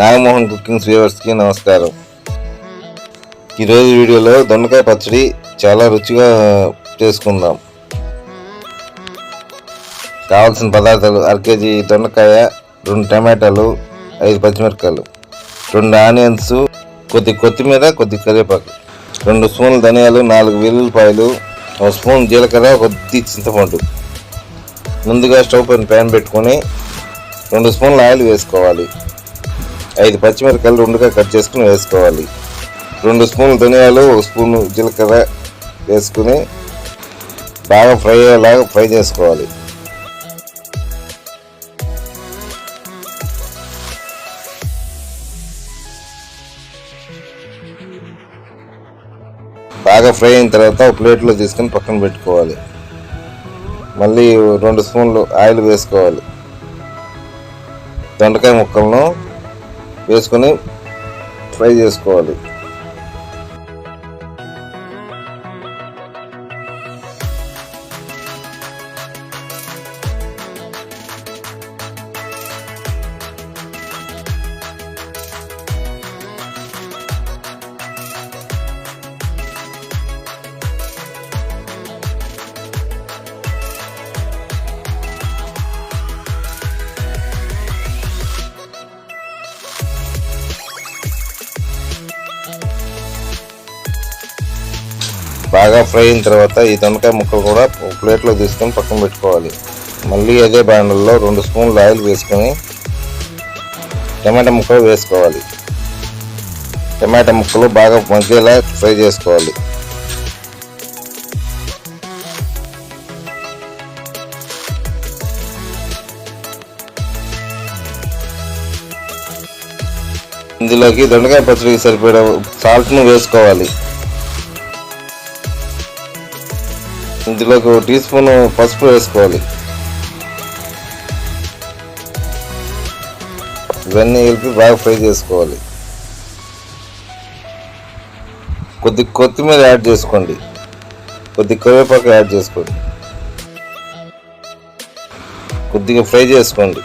Nagamohan cookings వ్యూవర్స్కి నమస్కారం. ఈరోజు వీడియోలో దొండకాయ పచ్చడి చాలా రుచిగా చేసుకుందాం. కావాల్సిన పదార్థాలు: 1 కేజీ దొండకాయ, 2 టమాటాలు, 5 పచ్చిమిరపకాయలు, 2 ఆనియన్స్, కొద్ది కొత్తిమీర, కొద్ది కరివేపాకు, 2 స్పూన్ల ధనియాలు, 4 వెల్లుల్లిపాయలు, 1 స్పూన్ జీలకర్ర, కొద్ది చింతపండు. ముందుగా స్టవ్ పైన ప్యాన్ పెట్టుకొని 2 స్పూన్ల ఆయిల్ వేసుకోవాలి. 5 పచ్చిమిరపకాయలు 2గా కట్ చేసుకుని వేసుకోవాలి. 2 స్పూన్ల ధనియాలు, 1 స్పూన్ జీలకర్ర వేసుకుని బాగా ఫ్రై అయ్యేలాగా ఫ్రై చేసుకోవాలి. బాగా ఫ్రై అయిన తర్వాత ఒక ప్లేట్లో తీసుకొని పక్కన పెట్టుకోవాలి. మళ్ళీ 2 స్పూన్లు ఆయిల్ వేసుకోవాలి. దొండకాయ ముక్కలను వేసుకొని ఫ్రై చేసుకోవాలి. బాగా ఫ్రై అయిన తర్వాత ఈ దొండకాయ ముక్కలు కూడా ప్లేట్లో తీసుకొని పక్కన పెట్టుకోవాలి. మళ్ళీ అదే బాండల్లో 2 స్పూన్ల ఆయిల్ వేసుకొని టమాటా ముక్కలు వేసుకోవాలి. టమాటా ముక్కలు బాగా మగ్గేలా ఫ్రై చేసుకోవాలి. ఇందులోకి దొండకాయ పచ్చడికి సరిపడా సాల్ట్ను వేసుకోవాలి. ఇందులోకి 1 టీ స్పూన్ పసుపు వేసుకోవాలి. ఇవన్నీ కలిపి బాగా ఫ్రై చేసుకోవాలి. కొద్ది కొత్తిమీర యాడ్ చేసుకోండి, కొద్ది కరివేపాకు యాడ్ చేసుకోండి, కొద్దిగా ఫ్రై చేసుకోండి.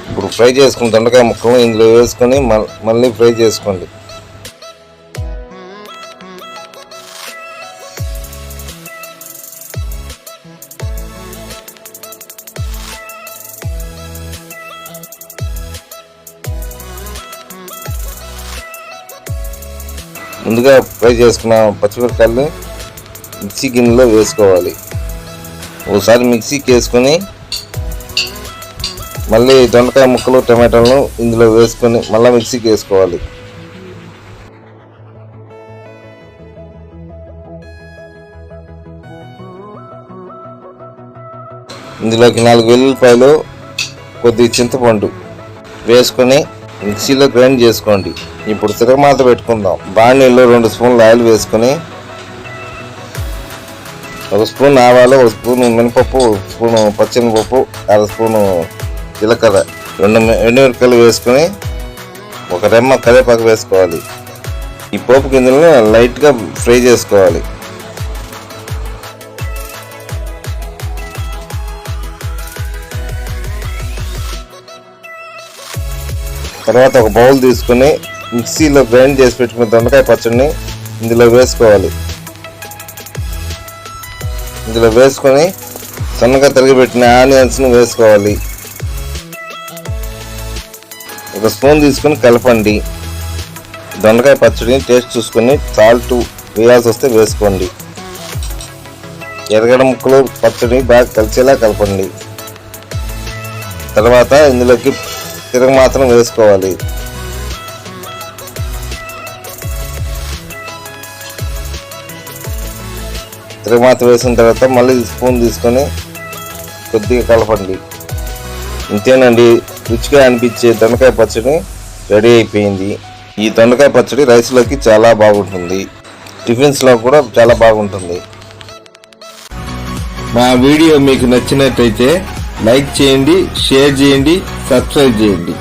ఇప్పుడు ఫ్రై చేసుకున్న దొండకాయ ముక్కలు ఇందులో వేసుకొని మళ్ళీ ఫ్రై చేసుకోండి. ముందుగా ఫ్రై చేసుకున్న పచ్చిమిరపకాయలు మిక్సీ గిన్నెలో వేసుకోవాలి. ఒకసారి మిక్సీకి వేసుకొని మళ్ళీ దొండకాయ ముక్కలు, టమాటాలను ఇందులో వేసుకొని మళ్ళీ మిక్సీకి వేసుకోవాలి. ఇందులోకి 4 వెల్లుల్లిపాయలు, కొద్ది చింతపండు వేసుకొని మిక్సీలో గ్రైండ్ చేసుకోండి. ఇప్పుడు తిరగమాత పెట్టుకుందాం. బాణీలో 2 స్పూన్ల ఆయిల్ వేసుకొని 1 స్పూన్ ఆవాలు, 1 స్పూన్ మినపప్పు, 1 స్పూన్ పచ్చెనపప్పు, 1/2 స్పూను జీలకర్ర, 2 ఎండుమిరపకాయలు వేసుకొని 1 రెమ్మ కరివేపాకు వేసుకోవాలి. ఈ పోపు గింజలను లైట్గా ఫ్రై చేసుకోవాలి. తర్వాత ఒక బౌల్ తీసుకుని మిక్సీలో గ్రైండ్ చేసి పెట్టుకున్న దొండకాయ పచ్చడిని ఇందులో వేసుకోవాలి. ఇందులో వేసుకొని సన్నగా తరిగిపెట్టిన ఆనియన్స్ని వేసుకోవాలి. 1 స్పూన్ తీసుకొని కలపండి. దొండకాయ పచ్చడిని టేస్ట్ చూసుకొని సాల్ట్ వేయాల్సి వస్తే వేసుకోండి. ఎర్రగడ్డ ముక్కలు పచ్చడి బాగా కలిసేలా కలపండి. తర్వాత ఇందులోకి తిరగమాతను వేసుకోవాలి. తిరగమాత వేసిన తర్వాత మళ్ళీ స్పూన్ తీసుకొని కొద్దిగా కలపండి. ఇంతేనండి, రుచిగా అనిపించే దొండకాయ పచ్చడి రెడీ అయిపోయింది. ఈ దొండకాయ పచ్చడి రైస్లోకి చాలా బాగుంటుంది, టిఫిన్స్లో కూడా చాలా బాగుంటుంది. మా వీడియో మీకు నచ్చినట్లయితే లైక్ చేయండి, షేర్ చేయండి, సబ్స్క్రైబ్ చేయండి.